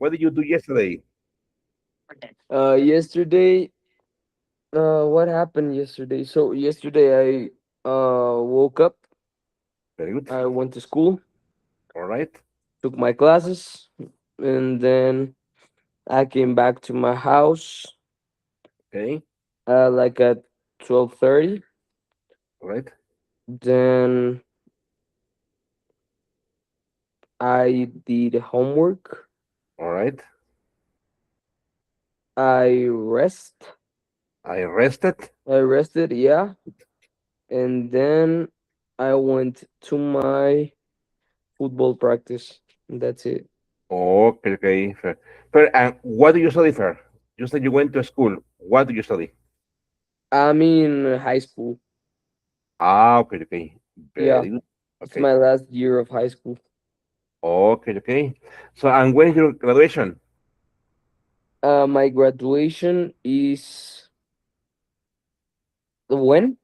What did you do yesterday? Yesterday, what happened yesterday? So yesterday I woke up, Very good. I went to school, All right. took my classes, and then I came back to my house Okay. like at 12:30. All right. Then I did homework. All right. I rest. I rested. I rested, yeah, and then I went to my football practice. That's it. Okay, okay. Fair. Fair. And what do you study, Fair? You said you went to school. What do you study? I'm in high school. Ah, okay, okay. Yeah, Very good. it's Okay. my last year of high school. Okay, okay. So, and when is your graduation? My graduation is when?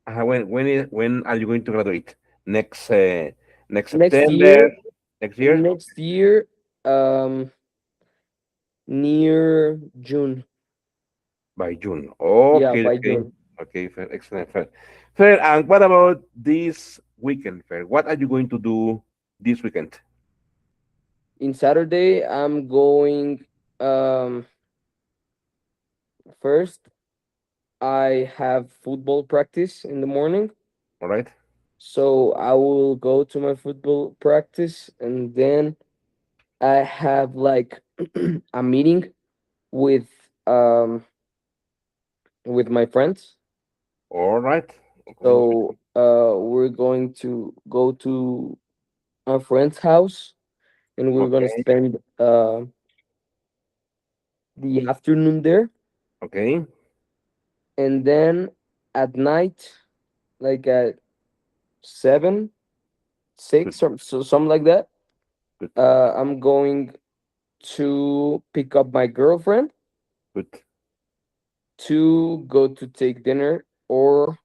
When are you going to graduate? Next next Next September, year. next year? Next year, um, near June. By June. Yeah, Okay, by okay. June. Okay, fair, excellent, fair. Fair, and what about this weekend, fair? What are you going to do this weekend? In Saturday, I'm going. Um, First, I have football practice in the morning, All right? so I will go to my football practice, and then I have like a meeting with um with my friends. All right. Okay. So we're going to go to a friend's house, and we're gonna Okay. spend the afternoon there, Okay. and then at night, like at 7, Good. 6, or so something like that. Good. I'm going to pick up my girlfriend Good. to go to take dinner or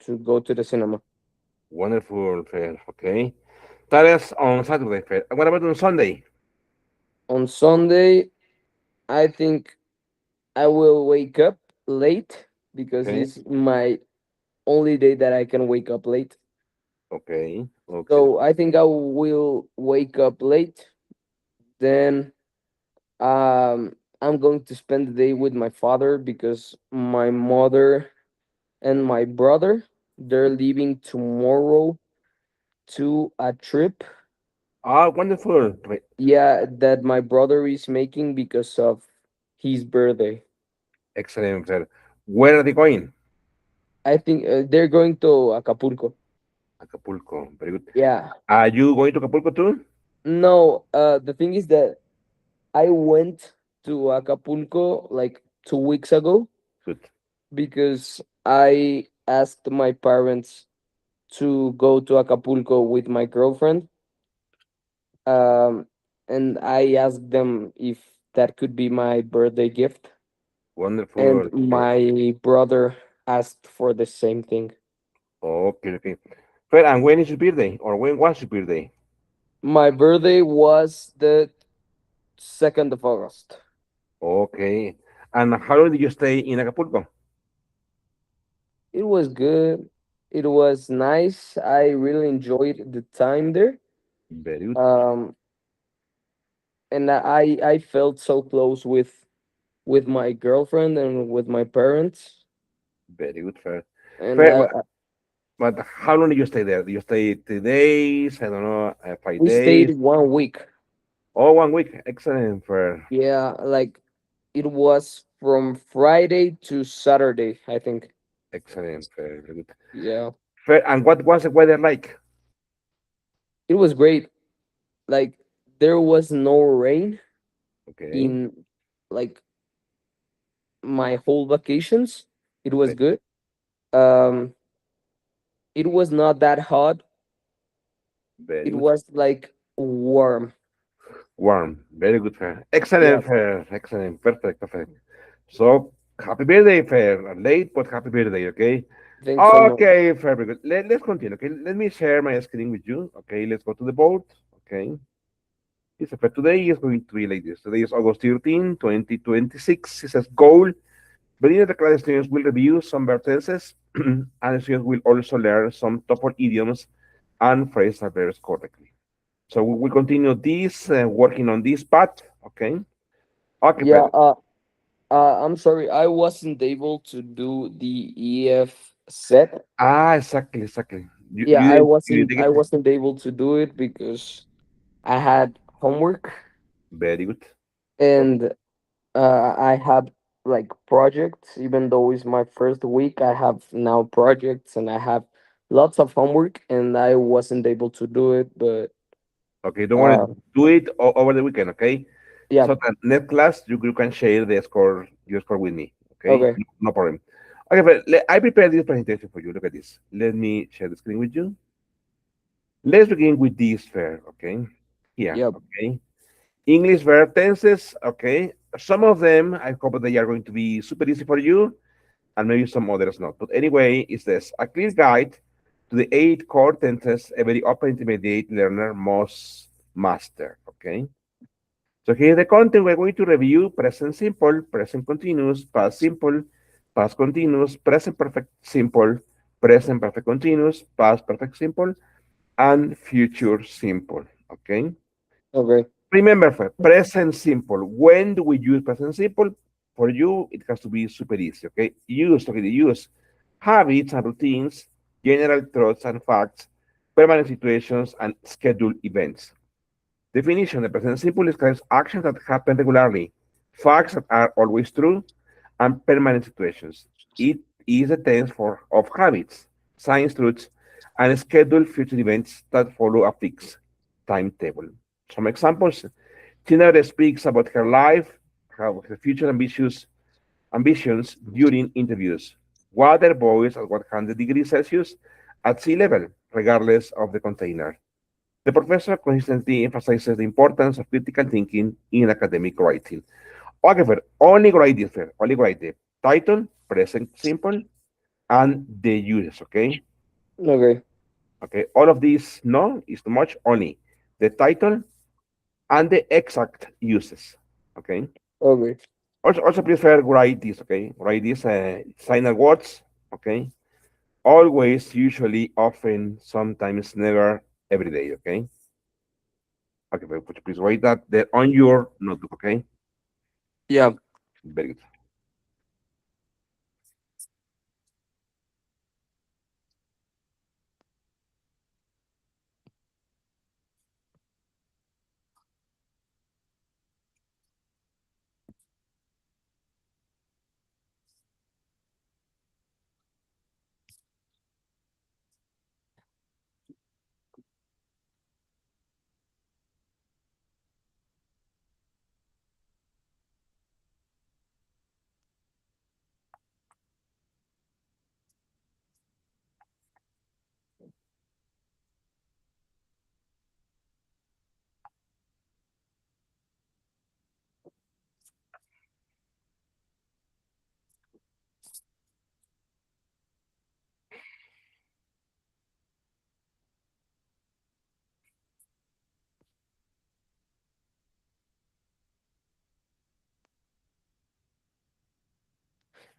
to go to the cinema. Wonderful, fair. Okay. That is on Saturday, fair. And what about on Sunday? On Sunday, I think I will wake up late because Okay. it's my only day that I can wake up late. Okay. Okay. So I think I will wake up late. Then I'm going to spend the day with my father because my mother and my brother, they're leaving tomorrow to a trip. Ah, wonderful. Yeah, that my brother is making because of his birthday. Excellent, fair. Where are they going? I think they're going to Acapulco. Acapulco. Very good. Yeah. Are you going to Acapulco too? No, the thing is that I went to Acapulco like 2 weeks ago Good. because I asked my parents to go to Acapulco with my girlfriend. Um, and I asked them if that could be my birthday gift. And Wonderful. Okay. my brother asked for the same thing. Okay, okay. Fair. And when is your birthday? Or when was your birthday? My birthday was the 2nd of August. Okay. And how long did you stay in Acapulco? It was good. It was nice. I really enjoyed the time there. Very good. Um, and I felt so close with my girlfriend and with my parents. Very good, fair. And Fair. But how long did you stay there? Did you stay 3 days? I don't know, five we stayed days? 1 week. Oh, 1 week. Excellent, fair. Yeah, like it was from Friday to Saturday, I think. Excellent, fair. Very good. Yeah, Fair. And what was the weather like? it was great. Like there was no rain Okay. in like my whole vacations. It was good. Um, it was not that hot. Very It good. was like warm. Warm. Very good, fair. Yeah, Excellent, fair. Excellent. Perfect, perfect. So, happy birthday, fair. Late, but happy birthday, okay? thanks so much. Okay, fair, very good. Let's continue, okay? Let me share my screen with you. Okay, let's go to the board. Okay. Yes, but today is going to be like this. Today is August 13, 2026. It says goal. Beginning of the class, students will review some verb tenses, and students will also learn some TOEFL idioms and phrasal verbs correctly. So we will continue this, working on this part. Okay. Okay, Yeah. Fred. I'm sorry, I wasn't able to do the EF set. Ah, exactly, exactly. You Yeah, you I didn't you wasn't didn't I get it? wasn't able to do it because I had homework, Very good. and I have like projects. Even though it's my first week, I have now projects and I have lots of homework, and I wasn't able to do it. But Okay, don't worry. uh, Do it over the weekend, okay? yeah, So that next class you can share the score, your score with me, okay? okay, No problem. Okay, but I prepared this presentation for you. Look at this. Let me share the screen with you. Let's begin with this verb, okay? Here, yep, okay? English verb tenses, okay? Some of them, I hope they are going to be super easy for you, and maybe some others not. But anyway, it's this a clear guide to the 8 core tenses every upper intermediate learner must master, okay? So here's the content we're going to review: present simple, present continuous, past simple, past continuous, present perfect simple, present perfect continuous, past perfect simple, and future simple. Okay. okay, Remember, for present simple, when do we use present simple? For you, it has to be super easy. Okay. Use habits and routines, general thoughts and facts, permanent situations, and scheduled events. Definition: the present simple describes actions that happen regularly, facts that are always true, and permanent situations. It is a tense of habits, science truths, and scheduled future events that follow a fixed timetable. Some examples: Tina speaks about her life, her future ambitions during interviews. Water boils at 100 degrees Celsius at sea level, regardless of the container. The professor consistently emphasizes the importance of critical thinking in academic writing. Okay, Fer, only write this, Fer. Only write the title, present simple, and the uses, okay? okay, Okay, all of these, no, is too much. Only the title and the exact uses, okay? okay. Also please, Fer, write this, okay? Write this, sign words, okay? Always, usually, often, sometimes, never, every day, okay? Okay, Fer, please write that there on your notebook, okay? Yeah. Very good.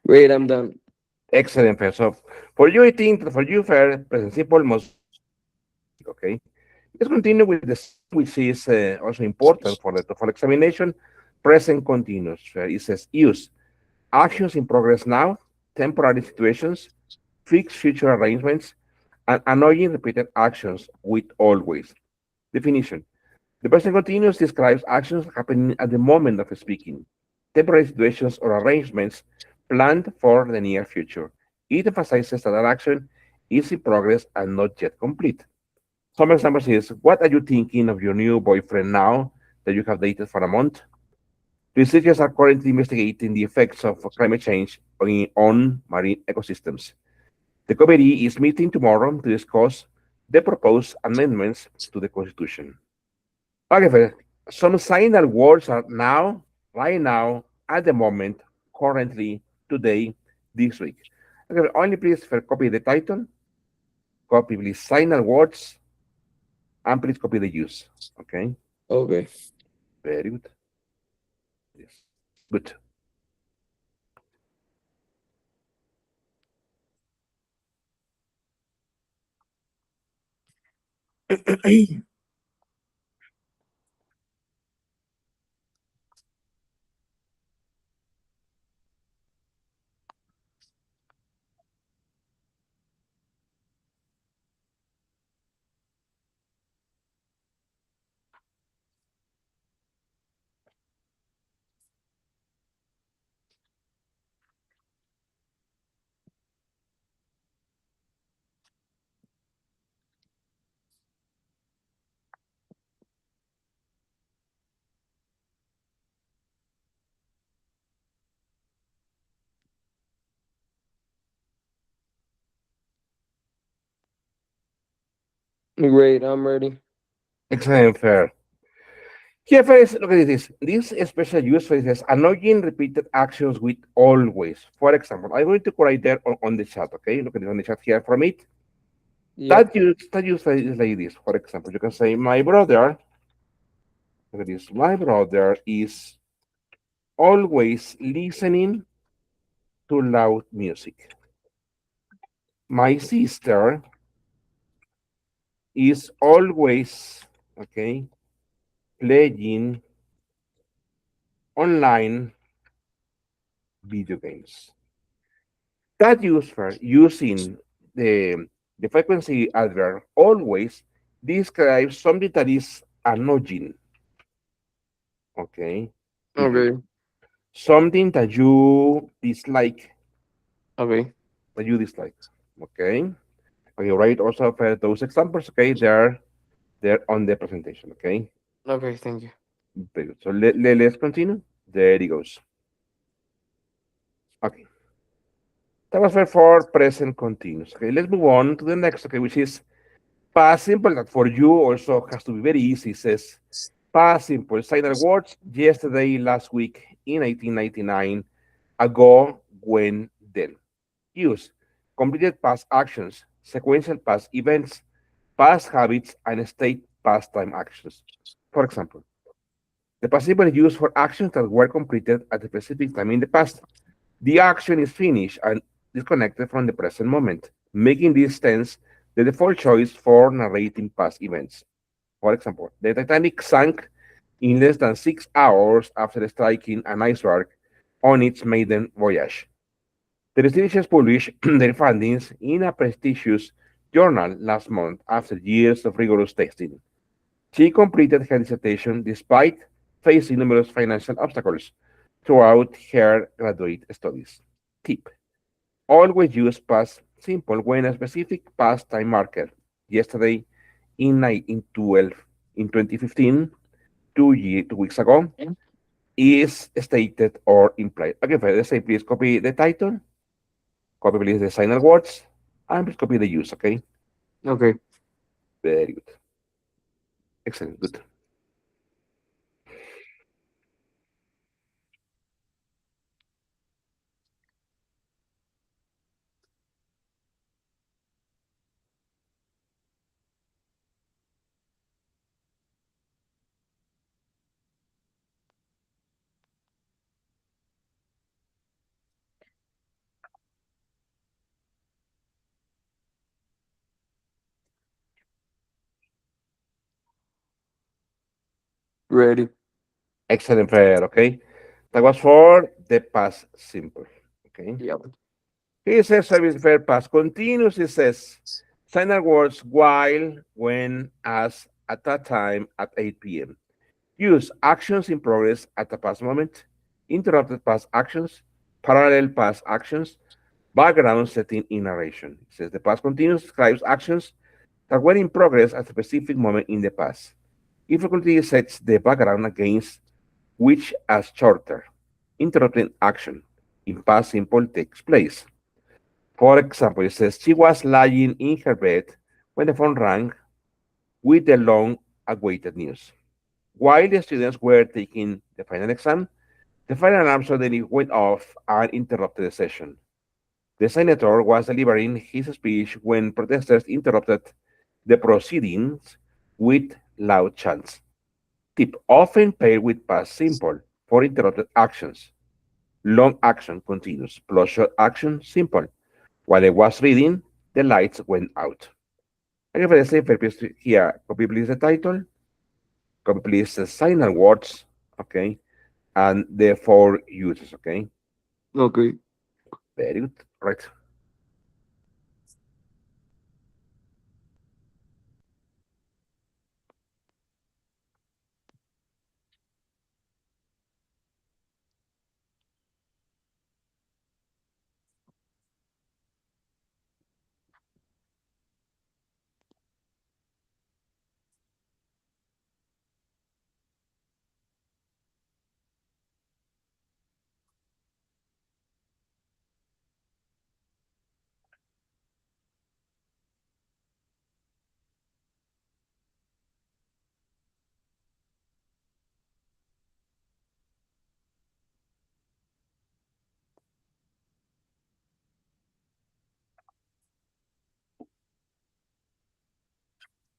Great, I'm done. Excellent, Fer. So for you, I think that for you, Fer, present simple must be okay. Let's continue with the second one, which is also important for the TOEFL examination. Present continuous. Fer. It says use actions in progress now, temporary situations, fixed future arrangements, and annoying repeated actions with always. Definition: the present continuous describes actions happening at the moment of speaking, temporary situations or arrangements planned for the near future. It emphasizes that an action is in progress and not yet complete. Some examples is: what are you thinking of your new boyfriend now that you have dated for a month? Researchers are currently investigating the effects of climate change on marine ecosystems. The committee is meeting tomorrow to discuss the proposed amendments to the Constitution. However, some signal words are now, right now, at the moment, currently, today, this week. Okay, only please copy the title, copy please signal words, and please copy the use. Okay. Okay. Very good. Yes. Good. Great, I'm ready. Excellent, fair. Here, first, look at this. This special use phrases annoying repeated actions with always. For example, I'm going to write there on the chat, okay? Look at it on the chat here from it. Yep. That use is like this. For example, you can say, my brother, look at this, my brother is always listening to loud music. My sister is always, okay, playing online video games. That user using the frequency adverb always describes something that is annoying, okay, to you. Okay. Something that you dislike, Okay. that you dislike, okay? Okay, right, also for those examples, okay, they're on the presentation, okay? Okay, thank you. Very good. So let's continue. There it goes. Okay, that was for present continuous. Okay, let's move on to the next, okay, which is past simple, that for you also has to be very easy. It says past simple, final words, yesterday, last week, in 1999, ago, when, then. Use completed past actions, sequential past events, past habits, and state past time actions. For example, the past simple is used for actions that were completed at a specific time in the past. The action is finished and disconnected from the present moment, making this tense the default choice for narrating past events. For example, the Titanic sank in less than 6 hours after striking an iceberg on its maiden voyage. The researchers published their findings in a prestigious journal last month after years of rigorous testing. She completed her dissertation despite facing numerous financial obstacles throughout her graduate studies. Tip: always use past simple when a specific past time marker, yesterday, in 12, in 2015, 2 weeks ago, is stated or implied. Okay, let's say please copy the title, copy please the final words, and please copy the use, okay? Okay. Very good. Excellent, good. Ready. Excellent, Fred, okay? That was for the past simple, okay? Yep. He says service verb past continuous. It says final words while, when, as, at that time, at 8 p.m. Use actions in progress at the past moment, interrupted past actions, parallel past actions, background setting in narration. It says the past continuous describes actions that were in progress at a specific moment in the past. It frequently sets the background against which a shorter, interrupting action in past simple takes place. For example, it says she was lying in her bed when the phone rang with the long awaited news. While the students were taking the final exam, the fire alarm suddenly went off and interrupted the session. The senator was delivering his speech when protesters interrupted the proceedings with loud chants. Tip, often paired with past simple for interrupted actions. Long action continuous plus short action simple. While I was reading, the lights went out. I give a safe purpose here. Copy please the title, copy please the signal words, okay, and the four uses, okay. Okay. Very good. Right.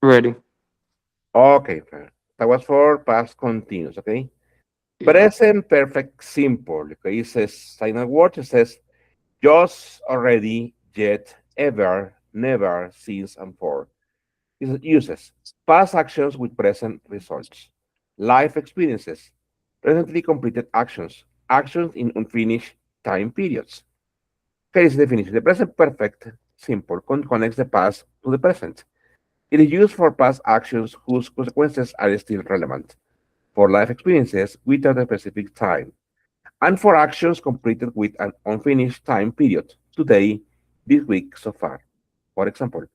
Ready. Okay, fair. That was for past continuous, okay. Yeah. Present perfect simple. Okay, it says signal word. It says just, already, yet, ever, never, since, and for. It uses past actions with present results, life experiences, presently completed actions, actions in unfinished time periods. Okay, this definition. The present perfect simple connects the past to the present. It is used for past actions whose consequences are still relevant, for life experiences without a specific time, and for actions completed with an unfinished time period, today, this week, so far. For example,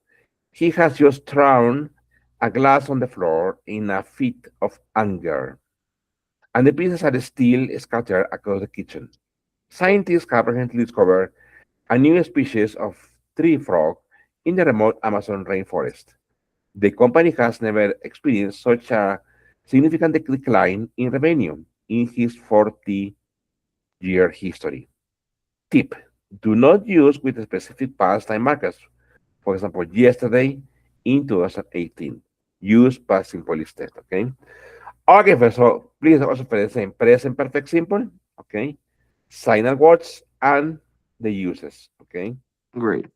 he has just thrown a glass on the floor in a fit of anger, and the pieces are still scattered across the kitchen. Scientists have recently discovered a new species of tree frog in the remote Amazon rainforest. The company has never experienced such a significant decline in revenue in his 40-year history. Tip, do not use with specific past time markers. For example, yesterday in 2018. Use past simple instead, okay? Okay, so please also present perfect simple, okay? Signal words and the uses, okay? Great.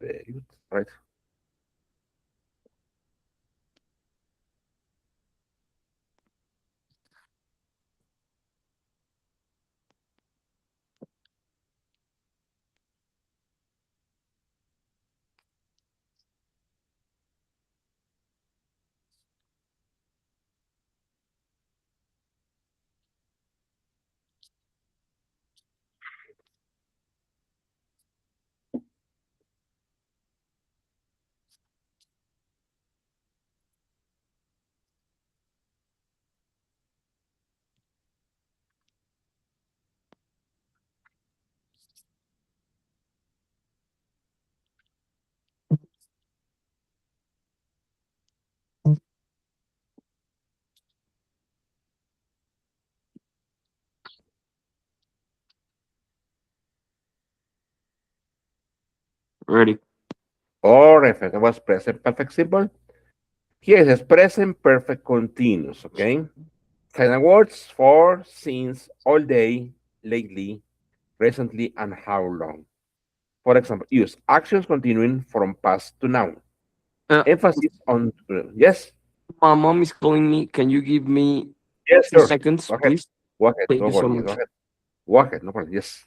Very good, right? Ready. Or if it was present perfect simple, here it says present perfect continuous, okay? Signal words for, since, all day, lately, recently, and how long. For example, use actions continuing from past to now. Uh, Emphasis on, yes, my mom is calling me. Can you give me yes, two sure. seconds, Go ahead. please? Go ahead. Thank No you so worries. Go much. ahead. Go ahead. No problem. Yes.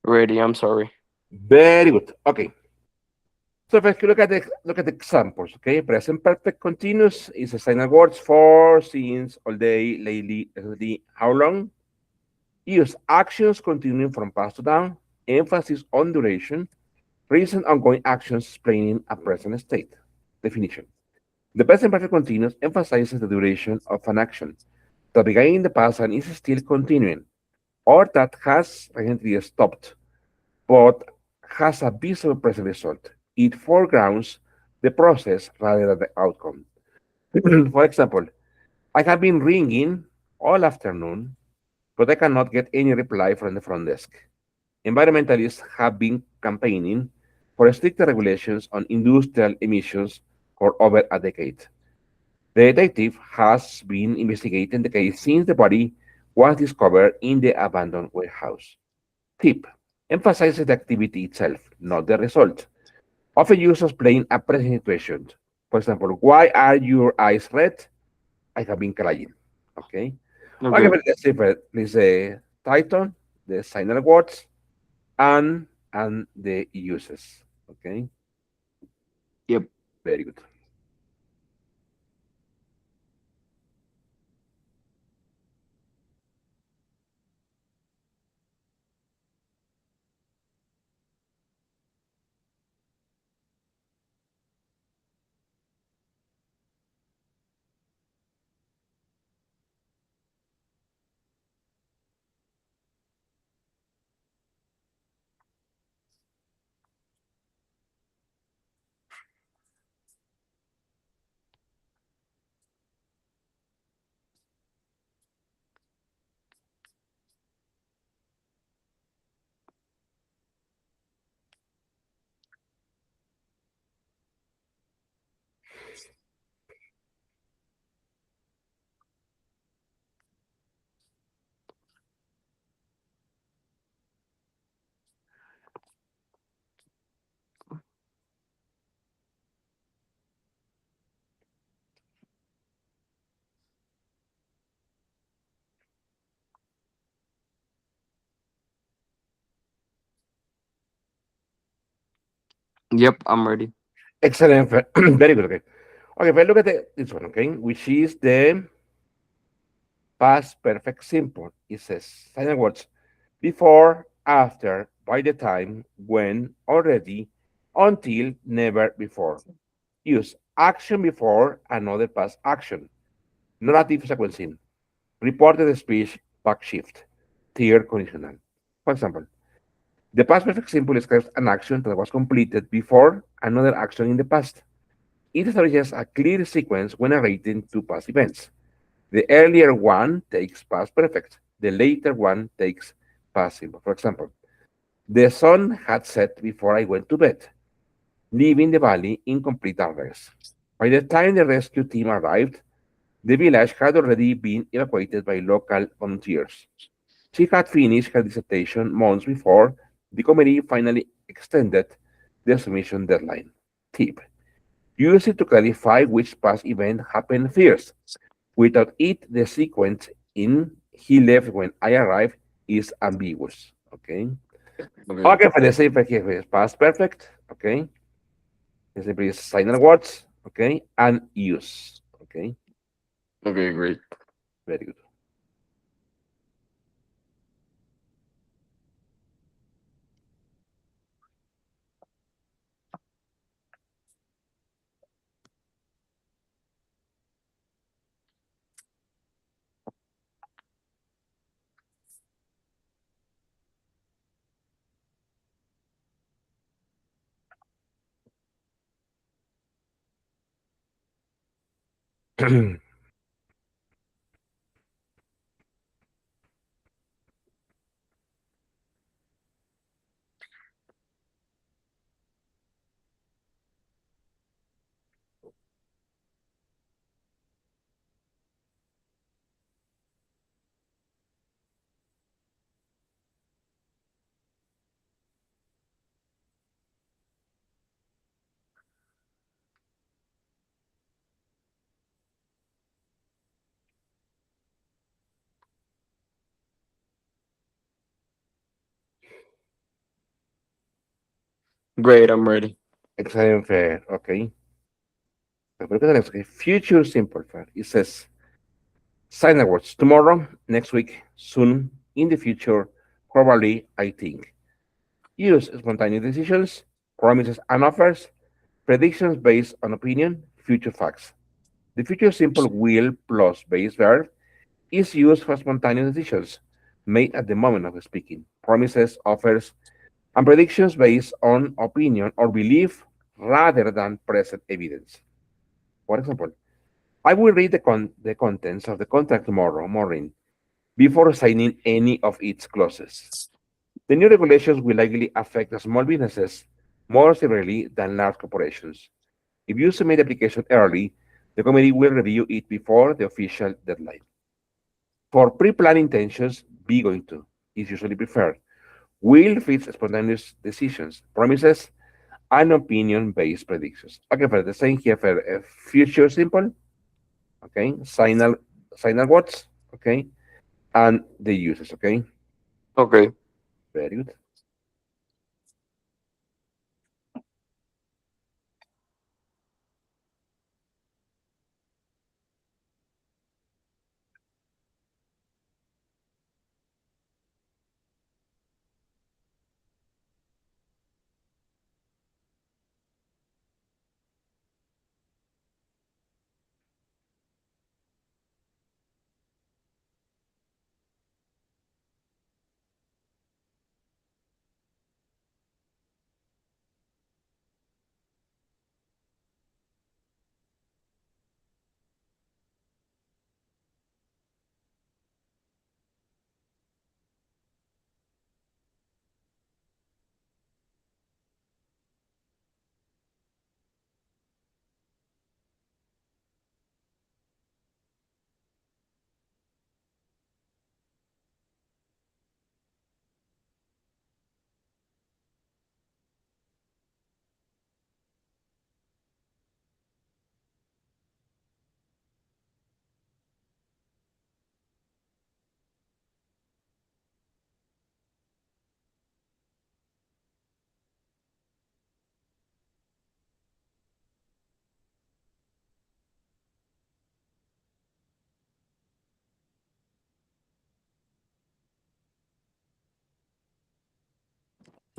Ready, I'm sorry. Very good. Okay. So if you look at the examples, okay, present perfect continuous is assigned words for, since, all day, lately, recently, how long. Use actions continuing from past to down, emphasis on duration, recent ongoing actions explaining a present state. Definition. The present perfect continuous emphasizes the duration of an action that began in the past and is still continuing, or that has recently stopped, but has a visible present result. It foregrounds the process rather than the outcome. For example, I have been ringing all afternoon, but I cannot get any reply from the front desk. Environmentalists have been campaigning for stricter regulations on industrial emissions for over a decade. The detective has been investigating the case since the body was discovered in the abandoned warehouse. Tip: emphasizes the activity itself, not the result. Often used to explain a present situation. For example, why are your eyes red? I have been crying. Okay. Okay, Okay. but let's see, please, the title, the signer words, and the uses. Okay, Yep. very good. Yep, I'm ready. Excellent. Very good. Okay. Okay, but look at this one. Okay, which is the past perfect simple. It says signer words before, after, by the time, when, already, until, never before. Use action before another past action. Narrative sequencing. Reported speech, back shift. Tier conditional. For example, the past perfect simple describes an action that was completed before another action in the past. It establishes a clear sequence when narrating two past events. The earlier one takes past perfect. The later one takes past simple. For example, the sun had set before I went to bed, leaving the valley in complete darkness. By the time the rescue team arrived, the village had already been evacuated by local volunteers. She had finished her dissertation months before the committee finally extended the submission deadline. Tip: use it to clarify which past event happened first. Without it, the sequence in he left when I arrived is ambiguous. Okay. Okay. Okay, for the same here is past perfect. Okay. The simply is signer words. Okay. And use. Okay. Okay, great. Very good. Great, I'm ready. Excellent, fair. Okay. But look at the next. Okay. Future simple, fair. It says sign words tomorrow, next week, soon, in the future, probably, I think. Use spontaneous decisions, promises and offers, predictions based on opinion, future facts. The future simple will plus base verb is used for spontaneous decisions made at the moment of speaking, promises, offers, and predictions based on opinion or belief rather than present evidence. For example, I will read the contents of the contract tomorrow morning before signing any of its clauses. The new regulations will likely affect the small businesses more severely than large corporations. If you submit the application early, the committee will review it before the official deadline. For pre-planned intentions, be going to is usually preferred. Will fits spontaneous decisions, promises, and opinion-based predictions. Okay, for the same here for future simple, okay, signal words, okay, and the uses, okay. Okay, Very good.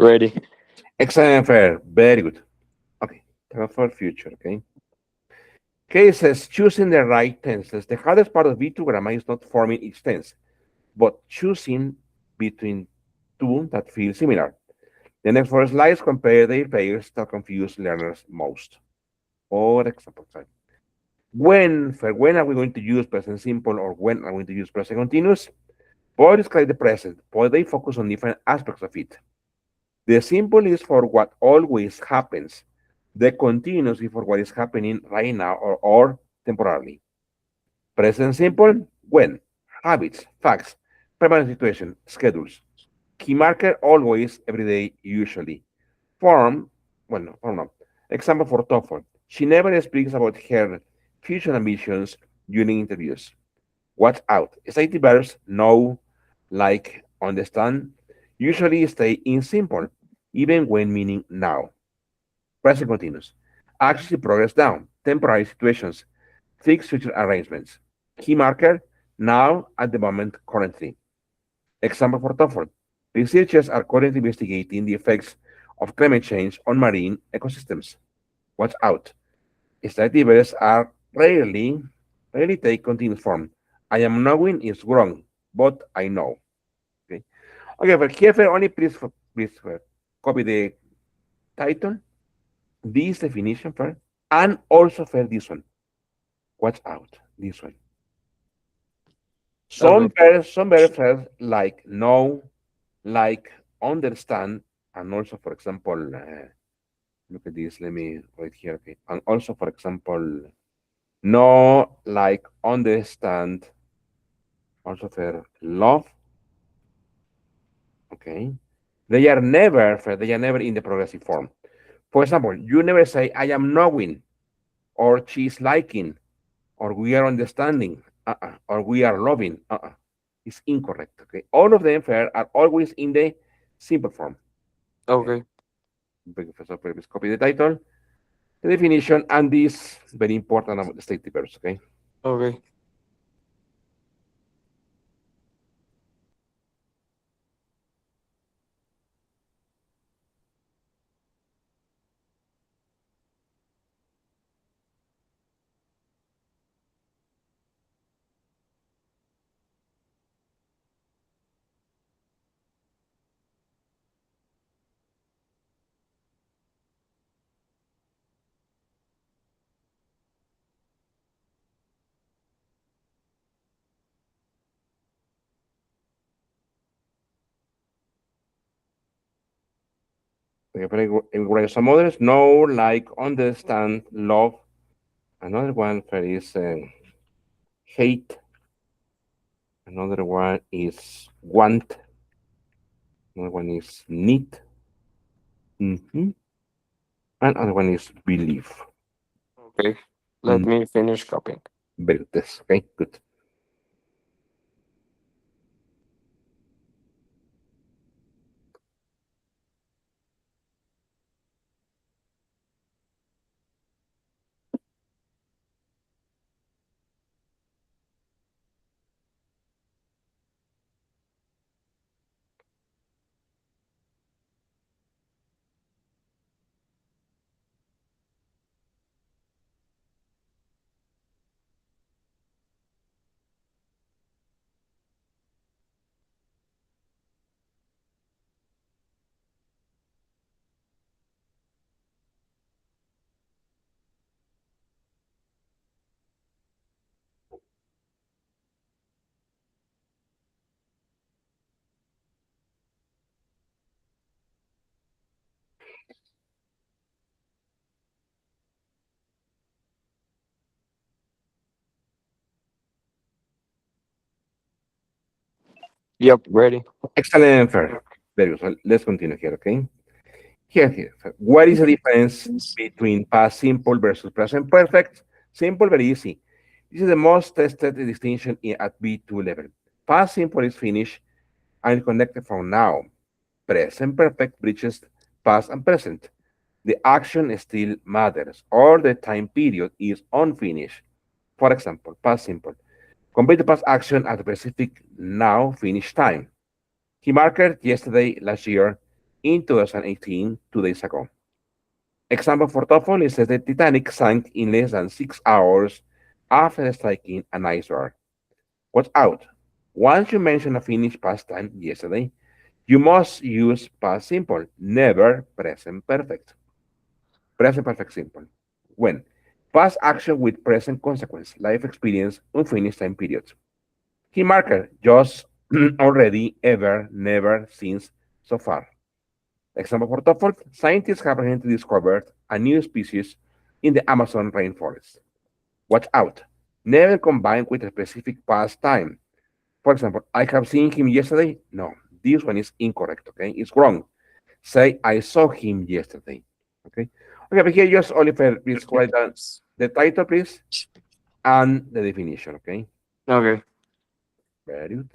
ready. Excellent, fair. Very good. Okay, time for future, okay. Okay, says choosing the right tenses. The hardest part of B2 grammar is not forming each tense, but choosing between two that feel similar. The next four slides compare their pairs that confuse learners most. For example, sorry. When are we going to use present simple or when are we going to use present continuous? Both describe the present, but they focus on different aspects of it. The simple is for what always happens. The continuous is for what is happening right now or temporarily. Present simple, when, habits, facts, permanent situation, schedules. Key marker, always, every day, usually. Form, well, no, form no. Example for TOEFL. She never speaks about her future ambitions during interviews. Watch out. Stative verbs, know, like, understand, usually stay in simple, even when meaning now. Present continuous. Actions in progress down. Temporary situations. Fixed future arrangements. Key marker, now, at the moment, currently. Example for TOEFL. Researchers are currently investigating the effects of climate change on marine ecosystems. Watch out. Stative verbs are rarely take continuous form. I am knowing is wrong, but I know. Okay. Okay, but here, only please copy the title, this definition first, and also for this one. Watch out, this one. Okay, Some verbs have like know, like understand, and also, for example, look at this. Let me write here. Okay, and also, for example, know, like, understand, also for love. Okay, they are never in the progressive form. For example, you never say I am knowing, or she's liking, or we are understanding, or we are loving. It's incorrect. Okay, all of them are always in the simple form. Okay, okay, So please copy the title, the definition, and this very important about the state verbs. Okay. Okay. Okay, some others know, like, understand, love. Another one is hate. Another one is want. Another one is need. Mhm. And another one is believe. Okay. Let Mm, me finish copying. very good. Yes, okay, good. Yep, ready. Excellent, fair. Very good. So let's continue here, okay? Here. What is the difference between past simple versus present perfect? Simple, very easy. This is the most tested distinction at B2 level. Past simple is finished and connected from now. Present perfect bridges past and present. The action still matters, or the time period is unfinished. For example, past simple. Complete the past action at a specific now finish time. He marked yesterday, last year, in 2018, 2 days ago. Example for TOEFL is that the Titanic sank in less than 6 hours after striking an iceberg. What's out? Once you mention a finished past time yesterday, you must use past simple, never present perfect. Present perfect simple. When? Past action with present consequence, life experience, unfinished time period. Key marker, just, already, ever, never, since, so far. Example for TOEFL, scientists have recently discovered a new species in the Amazon rainforest. Watch out. Never combine with a specific past time. For example, I have seen him yesterday. No, this one is incorrect, okay? It's wrong. Say, I saw him yesterday, okay? Okay, but here just, Oliver, please write down the title, please, and the definition, okay? Okay. Very good.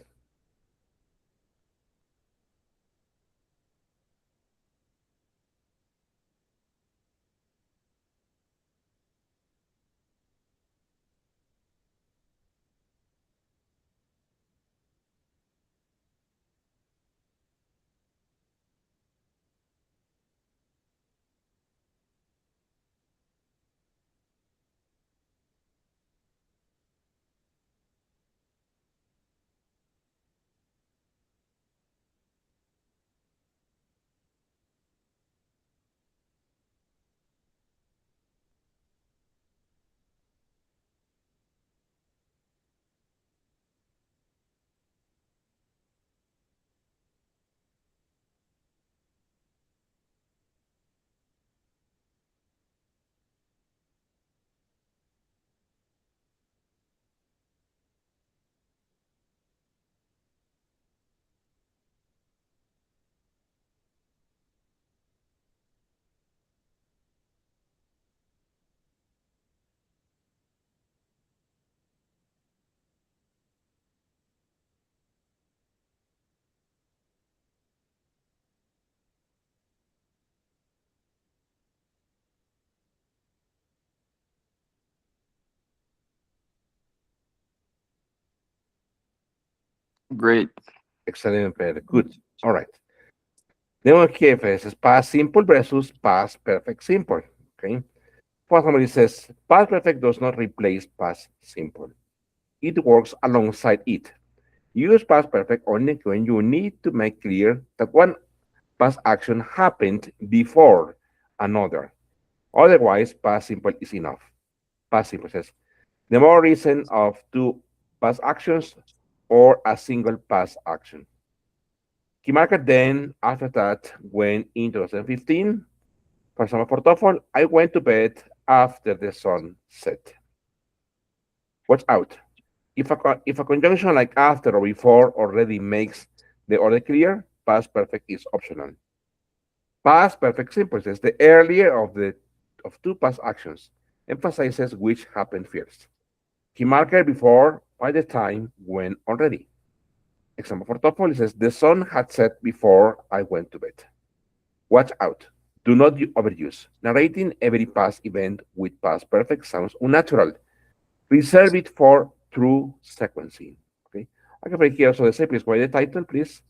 Great. Excellent, very good. All right. Then okay, this is past simple versus past perfect simple. Okay. For example, it says past perfect does not replace past simple. It works alongside it. Use past perfect only when you need to make clear that one past action happened before another. Otherwise, past simple is enough. Past simple says the more recent of two past actions or a single past action. Kimarka then, after that, went in 2015. For example, for TOEFL, I went to bed after the sun set. Watch out. If a conjunction like after or before already makes the order clear, past perfect is optional. Past perfect simple says the earlier of two past actions emphasizes which happened first. Key marker before by the time when already. Example for TOEFL it says the sun had set before I went to bed. Watch out. Do not overuse. Narrating every past event with past perfect sounds unnatural. Reserve it for true sequencing. Okay. I can break here also the same. Please write the title, please,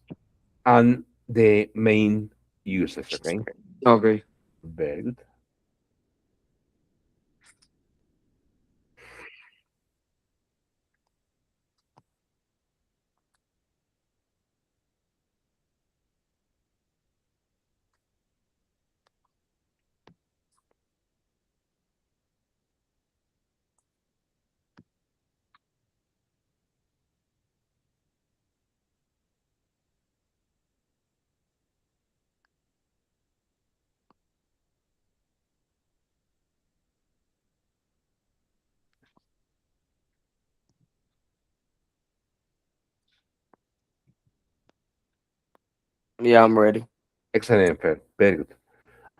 and the main uses. Okay. Okay. Very good. Yeah, I'm ready. Excellent. Very good.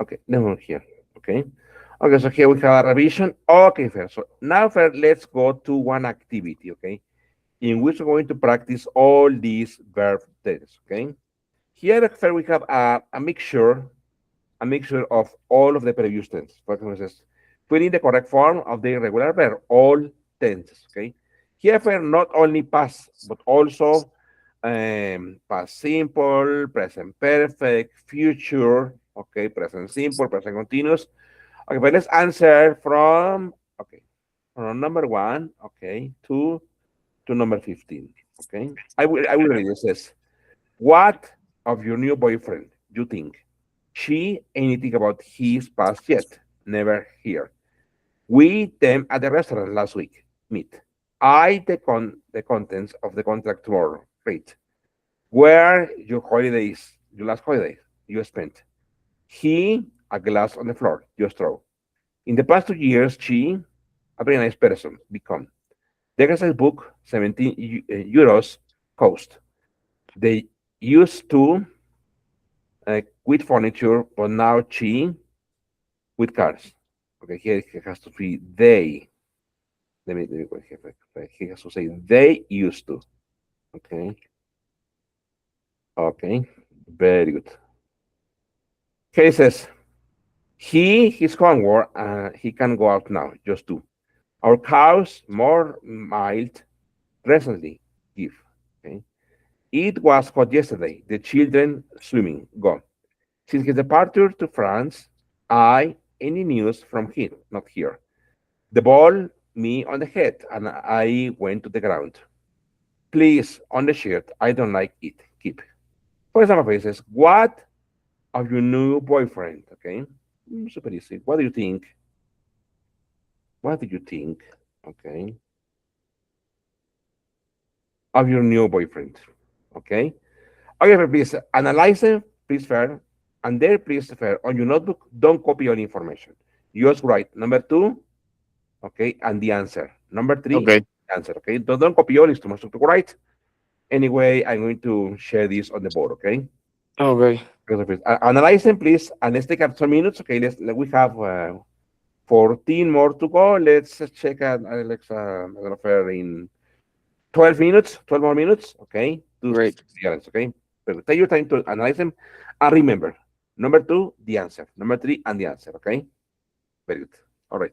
Okay. Then we're here. Okay. Okay. So here we have a revision. Okay, fair. So now, fair, let's go to one activity. Okay. In which we're going to practice all these verb tenses. Okay. Here, fair, we have a mixture of all of the previous tenses. For example, it says, fill in the correct form of the irregular verb, all tenses, okay? Here, for not only past, but also past simple, present perfect, future, okay, present simple, present continuous. Okay, but let's answer from number one, okay, to number 15, okay? I will read it. It says, what of your new boyfriend you think? She anything about his past yet? Never hear. We them at the restaurant last week. Meet. I the contents of the contract tomorrow. Great. Where your holidays, your last holiday you spent? He a glass on the floor. Just throw. In the past 2 years, she a very nice person become. The exercise book 17 euros cost. They used to with furniture, but now she with cars. Okay, here it has to be they. Let me go here. He has to say they used to. Okay, okay, very good. Here it says his homework. He can go out now. Just do. Our cows more mild recently give. Okay, it was hot yesterday. The children swimming. Go. Since his departure to France, I any news from him? Not here. The ball me on the head, and I went to the ground. Please, on the shirt, I don't like it. Keep. For example, it says, what of your new boyfriend? Okay. Super easy. What do you think? What do you think? Okay. Of your new boyfriend. Okay. Okay, please analyze them, please fair, and there, please fair, on your notebook, don't copy all information. Just write number two, okay, and the answer. Number three, Okay. answer, okay? Don't copy all, it's too much to write. Anyway, I'm going to share this on the board, okay? Okay. Analyze them, please, and let's take up some minutes. Okay, we have 14 more to go. Let's check out Alexa in 12 minutes, 12 more minutes, okay? To Great. the okay? But take your time to analyze them and remember number two, the answer, number three, and the answer, okay? Very good. All right.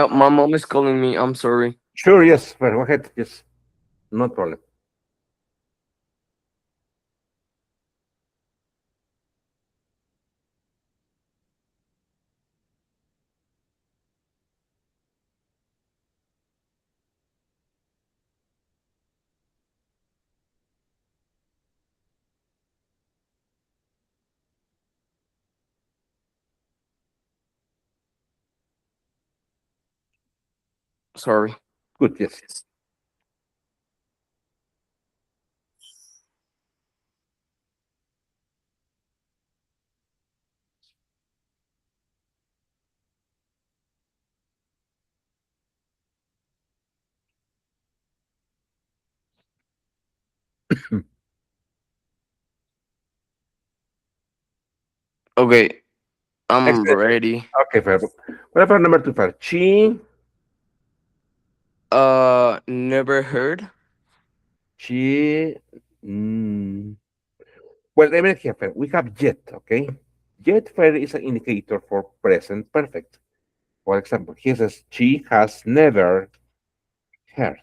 My mom is calling me. I'm sorry. Sure, yes, well, go ahead. Yes, no problem. Sorry. Good, yes. Okay, I'm Excellent. ready. Okay, fair. What about number two, fair? Never heard. Chi. mm, Well, let me here, fair. We have yet, okay? Yet, fair is an indicator for present perfect. For example, he says, she has never heard.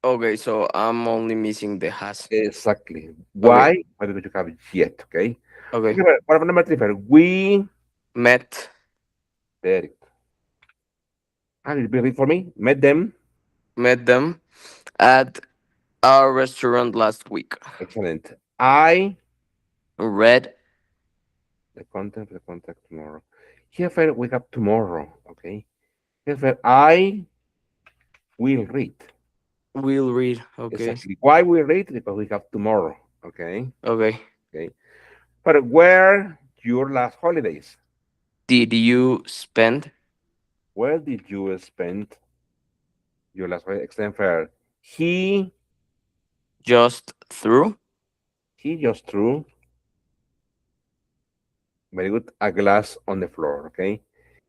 Okay, so I'm only missing the has. Exactly. Okay, Why? Why because you have yet, okay? okay. Okay, what about number three, fair? We, Met very good. And it read for me, met them. met them at our restaurant last week. Excellent. I, Read the contact tomorrow. Here, fair, we have tomorrow, okay? Here, fair, I will read. will read. Okay. Exactly. Why we read? Because we have tomorrow, okay? Okay. Okay. But where your last holidays? Did you spend Where did you spend your last holiday? Extend fair. He just through? he just threw very good a glass on the floor. Okay.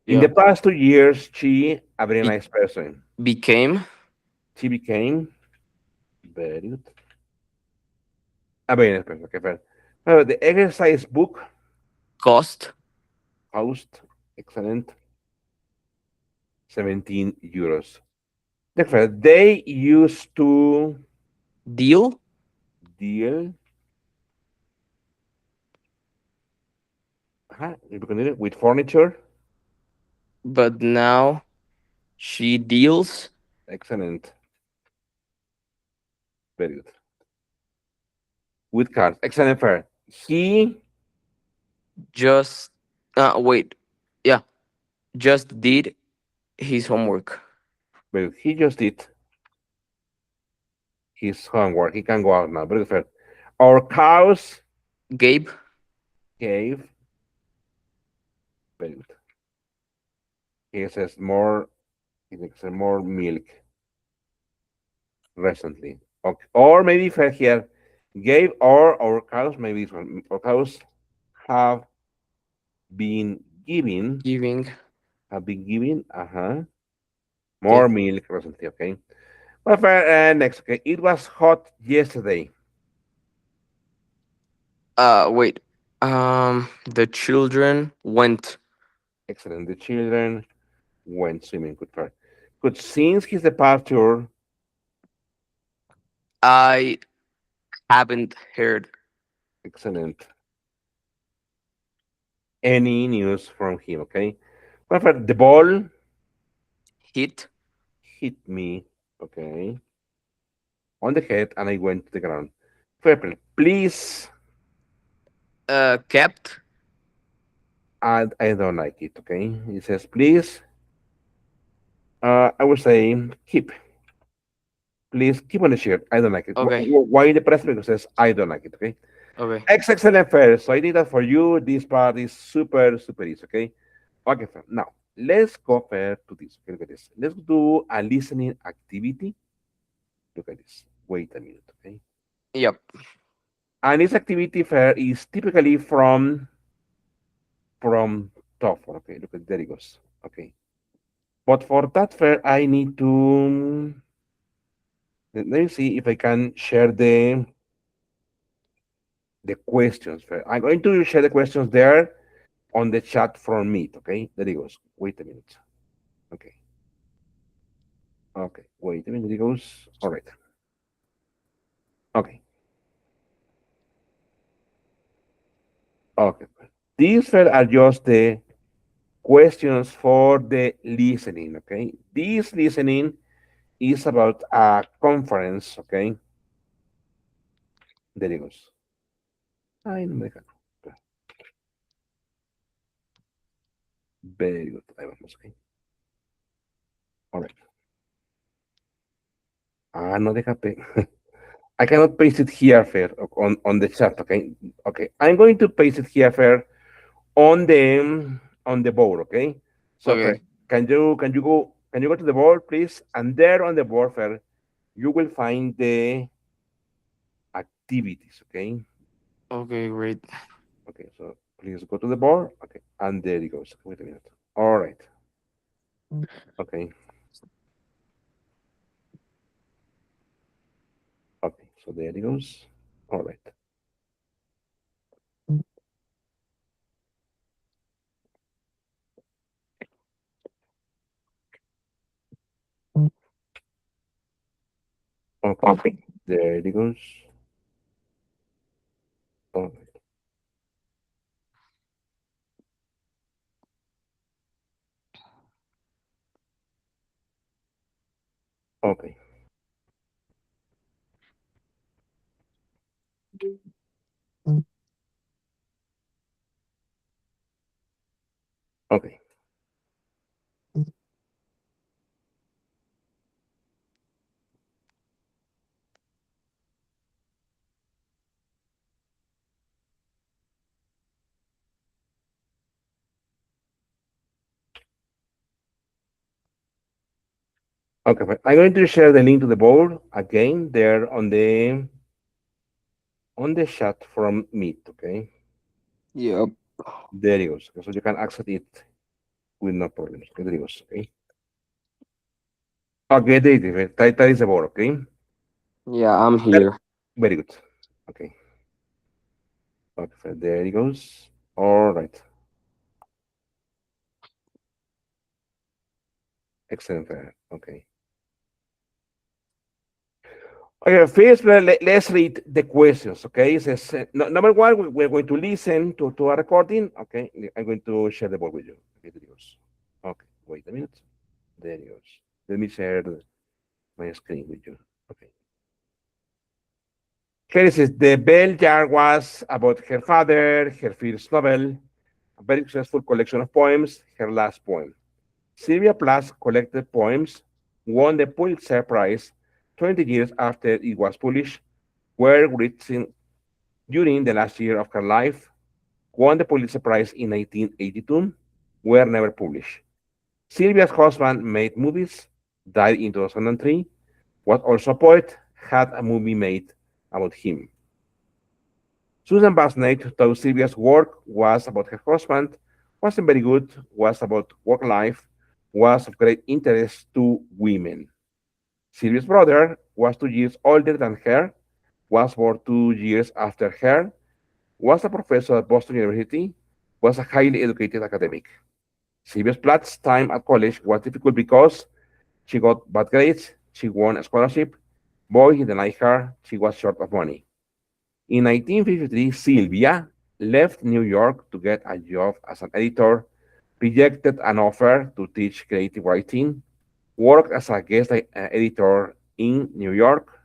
In the Yeah. past 2 years, she a very Be- nice person. became She became very good. A very nice person. Okay, fair. The exercise book cost cost excellent 17 euros. Fair. They used to deal, deal you can do it with furniture. but now she deals Excellent. Very good. With cards. Excellent fair. He just wait. Yeah, just did his homework. well, he just did his homework. He can go out now. Very good fair. Our cows Gabe gave very good. He says more he says more milk recently. Okay. Or maybe fair here gave or our cows, maybe this one. Our cows have been giving giving more okay. milk recently, okay? Well, fair, next, okay. It was hot yesterday. Wait. The children went. Excellent. The children went swimming. Good fair. Good. Since his departure, I haven't heard. excellent. Any news from him, okay? Well, fair, the ball Hit. hit me, okay, on the head and I went to the ground. Fair play. Please, Kept. I don't like it, okay? He says, please, I would say, please keep on the shirt. I don't like it. Okay. Why the press? Because it says, I don't like it, okay? Okay. Excellent, fair. So I did that for you. This part is super, super easy, okay? Okay, fair. Now, let's go fair to this. Okay, look at this. Let's do a listening activity. Look at this. Wait a minute, okay? Yep. And this activity fair is typically from TOEFL. Okay, look at there it goes. Okay. But for that fair, I need to let me see if I can share the questions fair. I'm going to share the questions there on the chat from Meet. Okay, there it goes. Wait a minute. Okay. Okay, wait a minute, it goes. All right. Okay, okay. These are just the questions for the listening, okay? This listening is about a conference, okay? There it goes. Ay, no me deja. Very good. Ahí vamos, okay. All right. Ah, no deja. I cannot paste it here, Fer, on the chat, okay? Okay, I'm going to paste it here, Fer, on the board, okay? So, Fer, Okay. can you go to the board, please? And there on the board, Fer, you will find the activities, okay? Okay, great. Okay, so please go to the board. Okay, and there it goes. Wait a minute. All right. Okay. Okay. So there it goes. All right. Okay. Okay. There it goes. All right. Okay. Okay. Okay. Fine. I'm going to share the link to the board again there on the chat from Meet. Okay. Yep. There it goes. Okay, so you can access it with no problems. Okay. There it goes. Okay. Okay. There it is. That is the board. Okay. Yeah, I'm Very here. very good. Okay. Okay. So there it goes. All right. Excellent. Okay. Okay, first let's read the questions. Okay, it says number one, we're going to listen to a recording. Okay, I'm going to share the board with you. Okay, there it goes. Okay, wait a minute. There it goes. Let me share my screen with you. Okay. Here it says the bell jar was about her father, her first novel, a very successful collection of poems, her last poem. Sylvia Plath's collected poems won the Pulitzer Prize 20 years after it was published, were written during the last year of her life, won the Pulitzer Prize in 1982, were never published. Sylvia's husband made movies, died in 2003, was also a poet, had a movie made about him. Susan Basnett thought Sylvia's work was about her husband, wasn't very good, was about work life, was of great interest to women. Sylvia's brother was 2 years older than her, was born 2 years after her, was a professor at Boston University, was a highly educated academic. Sylvia Plath's time at college was difficult because she got bad grades, she won a scholarship, boys didn't like her, she was short of money. In 1953, Sylvia left New York to get a job as an editor, rejected an offer to teach creative writing, worked as a guest editor in New York,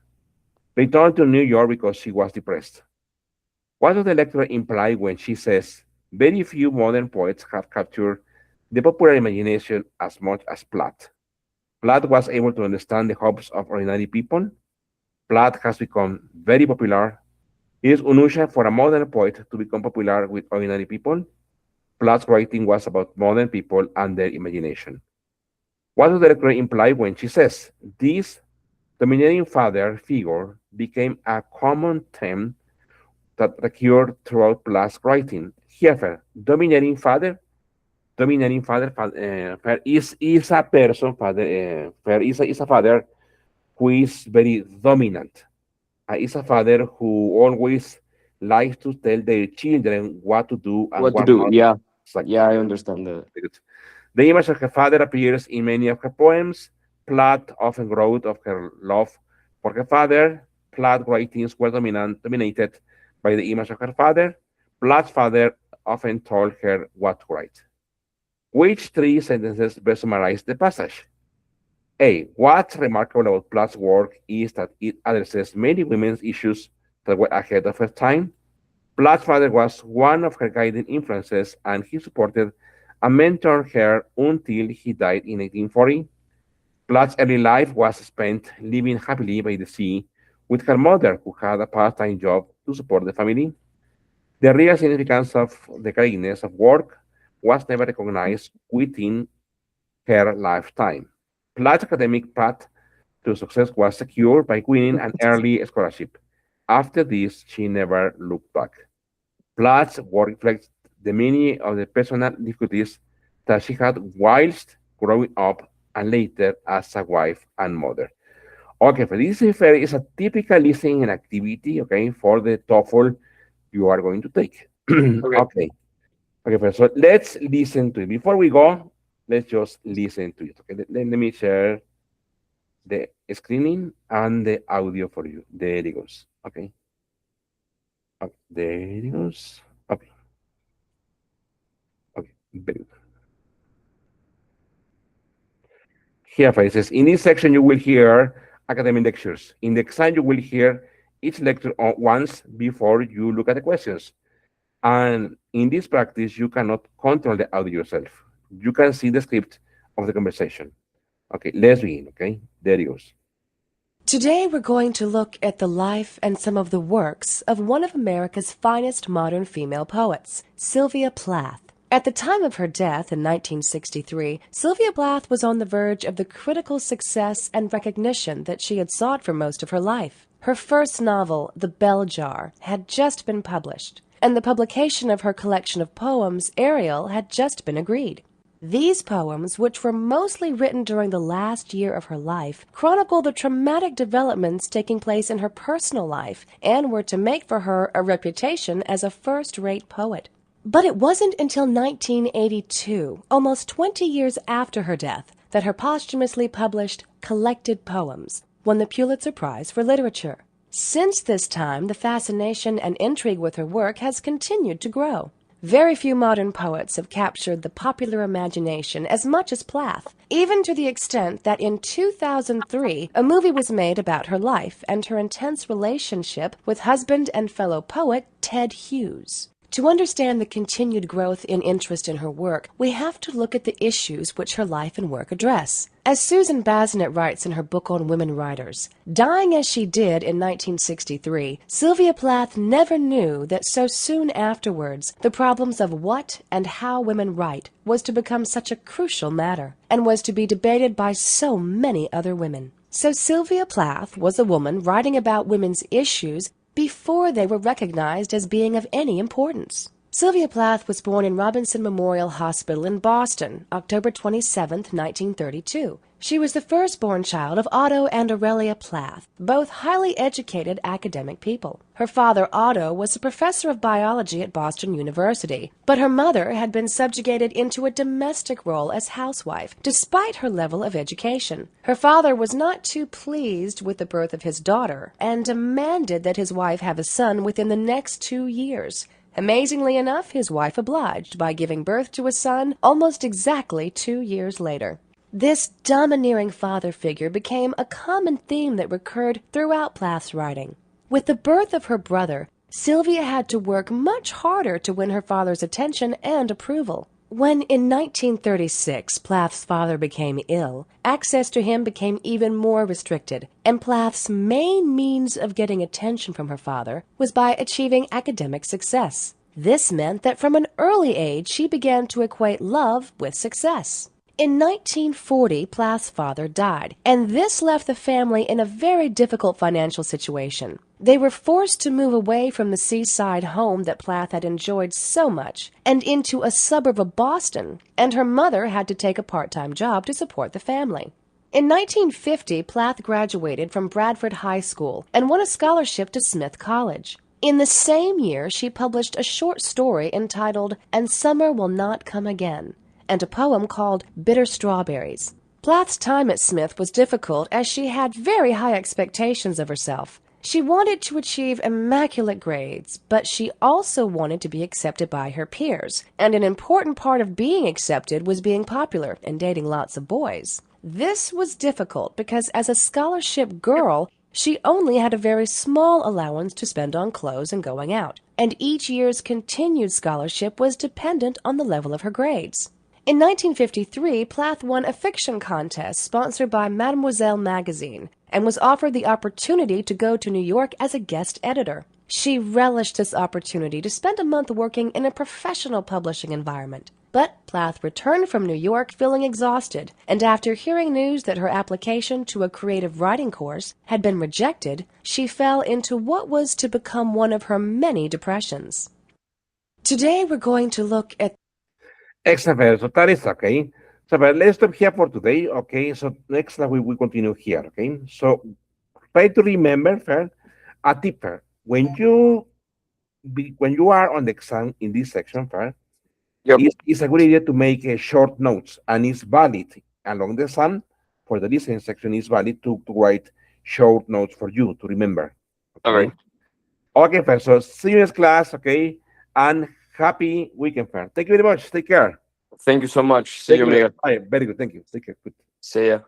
returned to New York because she was depressed. What does the lecturer imply when she says very few modern poets have captured the popular imagination as much as Platt? Platt was able to understand the hopes of ordinary people. Platt has become very popular. It is unusual for a modern poet to become popular with ordinary people. Platt's writing was about modern people and their imagination. What does the lecturer imply when she says this dominating father figure became a common theme that recurred throughout Platt's writing? Here, dominating father, is a person, is a father who is very dominant. Is a father who always likes to tell their children what to do and What to what do? not. Yeah. Exactly. Yeah, I understand that. Very good. The image of her father appears in many of her poems. Plath often wrote of her love for her father. Plath's writings were dominated by the image of her father. Plath's father often told her what to write. Which three sentences best summarize the passage? A. What's remarkable about Plath's work is that it addresses many women's issues that were ahead of her time. Plath's father was one of her guiding influences, and he supported and mentored her until he died in 1840. Plath's early life was spent living happily by the sea with her mother, who had a part-time job to support the family. The real significance of the greatness of work was never recognized within her lifetime. Plath's academic path to success was secured by winning an early scholarship. After this, she never looked back. Plath's work reflects the many of the personal difficulties that she had whilst growing up and later as a wife and mother. Okay, for this is a typical listening activity, okay, for the TOEFL you are going to take. Okay. Okay. Okay, first, so let's listen to it. Before we go, let's just listen to it. Okay, let me share the screening and the audio for you. There it goes. Okay. Okay, there it goes. Okay. Okay. Very good. Here, for instance, in this section, you will hear academic lectures. In the exam, you will hear each lecture once before you look at the questions. And in this practice, you cannot control the audio yourself. You can see the script of the conversation. Okay, let's begin. Okay, there it goes. Today we're going to look at the life and some of the works of one of America's finest modern female poets, Sylvia Plath. At the time of her death in 1963, Sylvia Plath was on the verge of the critical success and recognition that she had sought for most of her life. Her first novel, The Bell Jar, had just been published, and the publication of her collection of poems, Ariel, had just been agreed. These poems, which were mostly written during the last year of her life, chronicle the traumatic developments taking place in her personal life and were to make for her a reputation as a first-rate poet. But it wasn't until 1982, almost 20 years after her death, that her posthumously published Collected Poems won the Pulitzer Prize for Literature. Since this time, the fascination and intrigue with her work has continued to grow. Very few modern poets have captured the popular imagination as much as Plath, even to the extent that in 2003, a movie was made about her life and her intense relationship with husband and fellow poet Ted Hughes. To understand the continued growth in interest in her work, we have to look at the issues which her life and work address. As Susan Bassnett writes in her book on women writers, dying as she did in 1963, Sylvia Plath never knew that so soon afterwards the problems of what and how women write was to become such a crucial matter, and was to be debated by so many other women. So Sylvia Plath was a woman writing about women's issues before they were recognized as being of any importance. Sylvia Plath was born in Robinson Memorial Hospital in Boston, October 27, 1932. She was the firstborn child of Otto and Aurelia Plath, both highly educated academic people. Her father, Otto, was a professor of biology at Boston University, but her mother had been subjugated into a domestic role as housewife, despite her level of education. Her father was not too pleased with the birth of his daughter, and demanded that his wife have a son within the next 2 years. Amazingly enough, his wife obliged by giving birth to a son almost exactly 2 years later. This domineering father figure became a common theme that recurred throughout Plath's writing. With the birth of her brother, Sylvia had to work much harder to win her father's attention and approval. When in 1936 Plath's father became ill, access to him became even more restricted, and Plath's main means of getting attention from her father was by achieving academic success. This meant that from an early age she began to equate love with success. In 1940, Plath's father died, and this left the family in a very difficult financial situation. They were forced to move away from the seaside home that Plath had enjoyed so much and into a suburb of Boston, and her mother had to take a part-time job to support the family. In 1950, Plath graduated from Bradford High School and won a scholarship to Smith College. In the same year, she published a short story entitled "And Summer Will Not Come Again," and a poem called Bitter Strawberries. Plath's time at Smith was difficult as she had very high expectations of herself. She wanted to achieve immaculate grades, but she also wanted to be accepted by her peers, and an important part of being accepted was being popular and dating lots of boys. This was difficult because as a scholarship girl, she only had a very small allowance to spend on clothes and going out, and each year's continued scholarship was dependent on the level of her grades. In 1953, Plath won a fiction contest sponsored by Mademoiselle magazine and was offered the opportunity to go to New York as a guest editor. She relished this opportunity to spend a month working in a professional publishing environment. But Plath returned from New York feeling exhausted, and after hearing news that her application to a creative writing course had been rejected, she fell into what was to become one of her many depressions. Today we're going to look at Excellent. So that is okay. So but let's stop here for today. Okay. So next time we will continue here. Okay. So try to remember first a tip first. When you are on the exam in this section first, Yep. it's a good idea to make a short notes, and it's valid along the exam for the listening section. It's valid to write short notes for you to remember. Okay. Okay, first. So see you next class. Okay, and happy weekend, friend. Thank you very much. Take care. Thank you so much. See Thank you, Miguel. Bye. Very good. Thank you. Take care. Good. See ya.